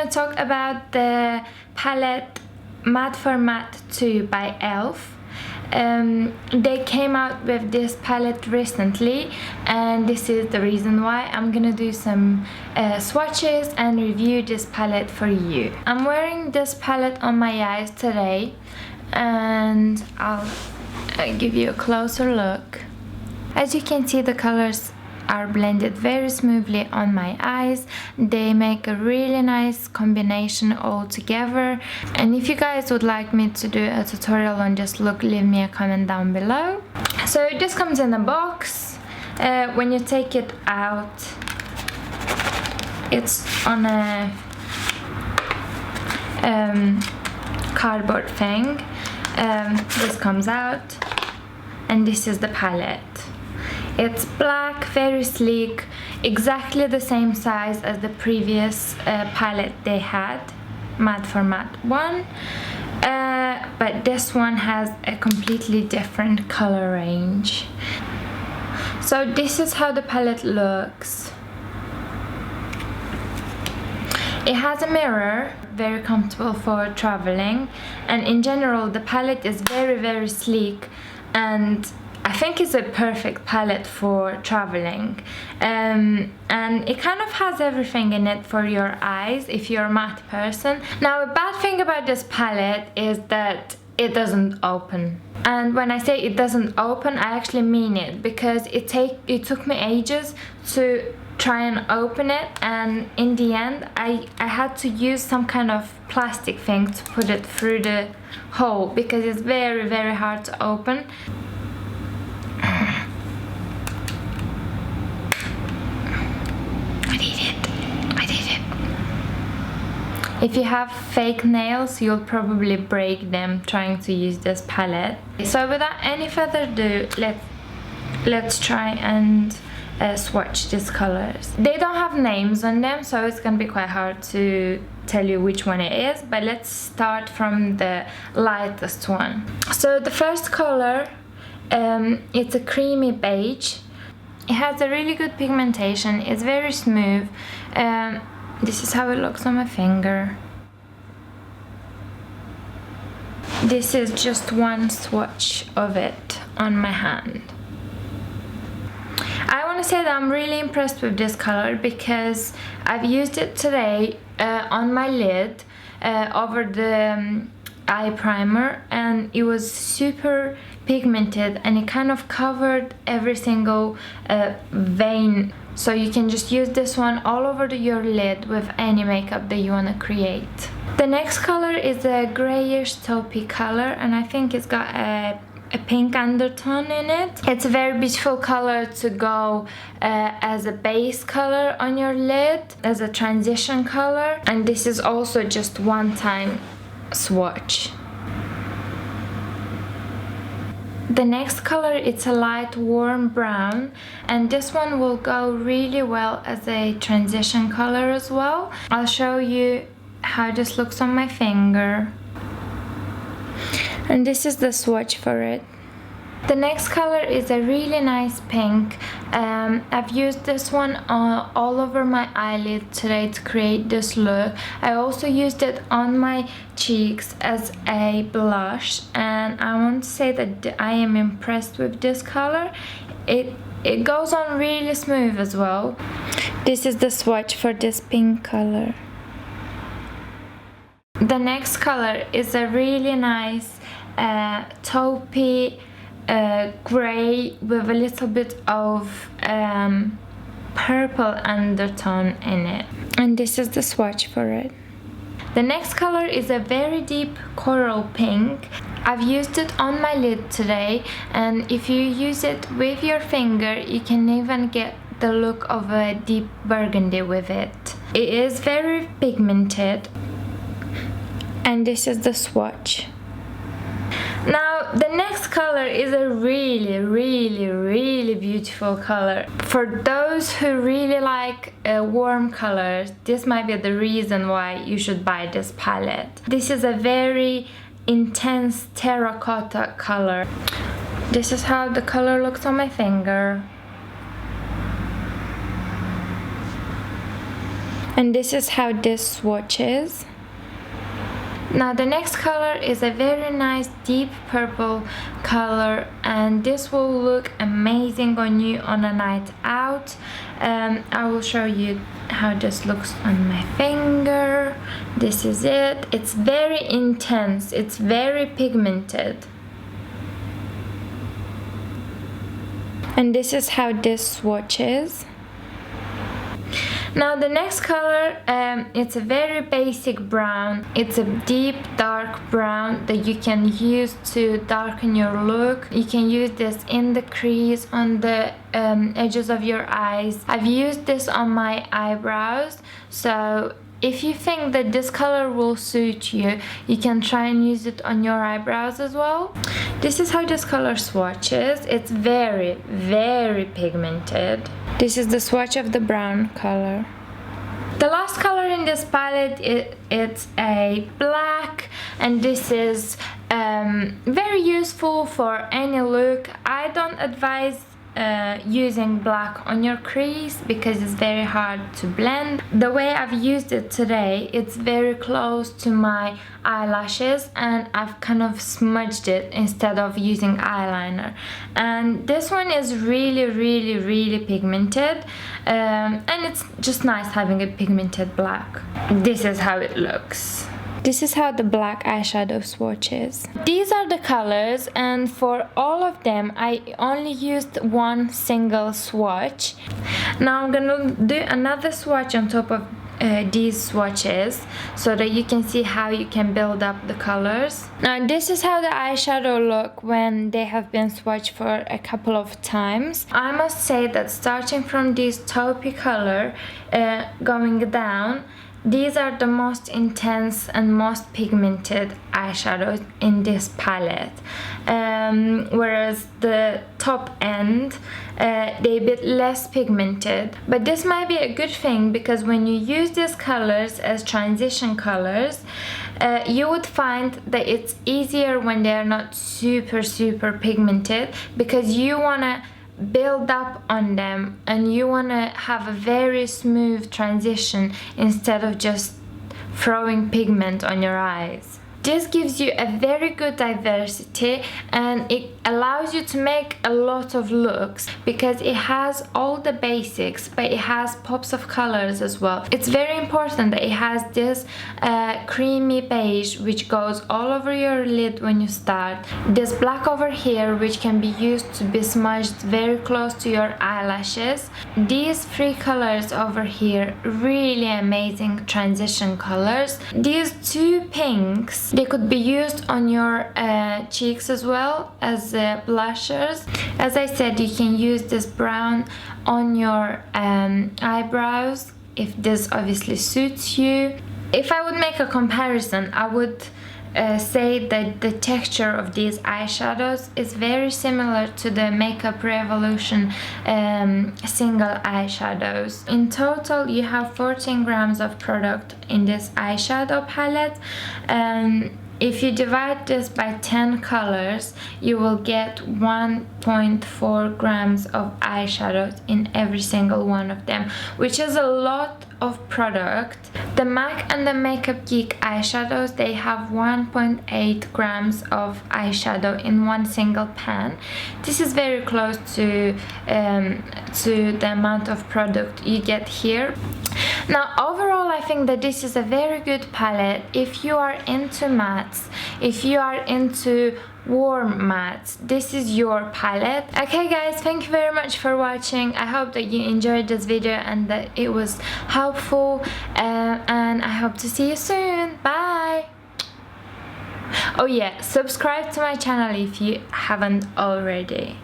to talk about the palette Matte for Matte 2 by e.l.f. They came out with this palette recently, and this is the reason why I'm gonna do some swatches and review this palette for you. I'm wearing this palette on my eyes today, and I'll give you a closer look. As you can see, the colors are blended very smoothly on my eyes. They make a really nice combination all together, and if you guys would like me to do a tutorial on this look, leave me a comment down below. So this comes in a box. When you take it out, it's on a cardboard thing. This comes out, and this is the palette. It's black, very sleek, exactly the same size as the previous palette they had, Matte for Matte 1, but this one has a completely different color range. So this is how the palette looks. It has a mirror, very comfortable for traveling, and in general the palette is very sleek, and I think it's a perfect palette for traveling, and it kind of has everything in it for your eyes if you're a matte person. Now, a bad thing about this palette is that it doesn't open, and when I say it doesn't open, I actually mean it, because it took me ages to try and open it, and in the end I had to use some kind of plastic thing to put it through the hole, because it's very hard to open. If you have fake nails, you'll probably break them trying to use this palette. So without any further ado, let's try and swatch these colors. They don't have names on them, so it's gonna be quite hard to tell you which one it is, but let's start from the lightest one. So the first color, it's a creamy beige. It has a really good pigmentation, it's very smooth. This is how it looks on my finger. This is just one swatch of it on my hand. I want to say that I'm really impressed with this color, because I've used it today on my lid over the eye primer, and it was super pigmented, and it kind of covered every single vein. So you can just use this one all over your lid with any makeup that you want to create. The next color is a grayish taupey color, and I think it's got a pink undertone in it. It's a very beautiful color to go as a base color on your lid, as a transition color, and this is also just one time swatch. The next color, it's a light warm brown, and this one will go really well as a transition color as well. I'll show you how this looks on my finger. And this is the swatch for it. The next color is a really nice pink. I've used this one all over my eyelid today to create this look. I also used it on my cheeks as a blush, and I want to say that I am impressed with this color. It goes on really smooth as well. This is the swatch for this pink color. The next color is a really nice taupey gray with a little bit of purple undertone in it, and this is the swatch for it. The next color is a very deep coral pink. I've used it on my lid today, and if you use it with your finger, you can even get the look of a deep burgundy with it. It is very pigmented, and this is the swatch. Now, the next color is a really beautiful color. For those who really like warm colors, this might be the reason why you should buy this palette. This is a very intense terracotta color. This is how the color looks on my finger. And this is how this swatch is. Now the next color is a very nice deep purple color, and this will look amazing on you on a night out. I will show you how this looks on my finger. This is it. It's very intense, it's very pigmented. And this is how this swatch is. Now the next color, it's a very basic brown. It's a deep dark brown that you can use to darken your look. You can use this in the crease, on the edges of your eyes. I've used this on my eyebrows, so if you think that this color will suit you, you can try and use it on your eyebrows as well. This is how this color swatches. It's very, very pigmented. This is the swatch of the brown color. The last color in this palette, it's a black, and this is very useful for any look. I don't advise using black on your crease because it's very hard to blend. The way I've used it today, it's very close to my eyelashes, and I've kind of smudged it instead of using eyeliner. And this one is really, really, really pigmented, and it's just nice having a pigmented black. This is how it looks. This is how the black eyeshadow swatch is. These are the colors, and for all of them I only used one single swatch. Now I'm gonna do another swatch on top of these swatches so that you can see how you can build up the colors. Now this is how the eyeshadow look when they have been swatched for a couple of times. I must say that starting from this taupey color going down, these are the most intense and most pigmented eyeshadows in this palette, whereas the top end, they're a bit less pigmented. But this might be a good thing, because when you use these colors as transition colors, you would find that it's easier when they're not super pigmented, because you want to build up on them and you want to have a very smooth transition instead of just throwing pigment on your eyes. This gives you a very good diversity, and it allows you to make a lot of looks because it has all the basics, but it has pops of colors as well. It's very important that it has this creamy beige which goes all over your lid when you start, this black over here which can be used to be smudged very close to your eyelashes, these three colors over here, really amazing transition colors. These two pinks, they could be used on your cheeks as well as blushers. As I said, you can use this brown on your eyebrows if this obviously suits you. If I would make a comparison, I would say that the texture of these eyeshadows is very similar to the Makeup Revolution single eyeshadows. In total, you have 14 grams of product in this eyeshadow palette. If you divide this by 10 colors, you will get 1.4 grams of eyeshadows in every single one of them, which is a lot of product. The MAC and the Makeup Geek eyeshadows, they have 1.8 grams of eyeshadow in one single pan. This is very close to the amount of product you get here. Now overall, I think that this is a very good palette if you are into mattes, if you are into warm mattes. This is your palette. Okay guys, thank you very much for watching. I hope that you enjoyed this video and that it was helpful, and I hope to see you soon. Bye. Oh yeah, subscribe to my channel if you haven't already.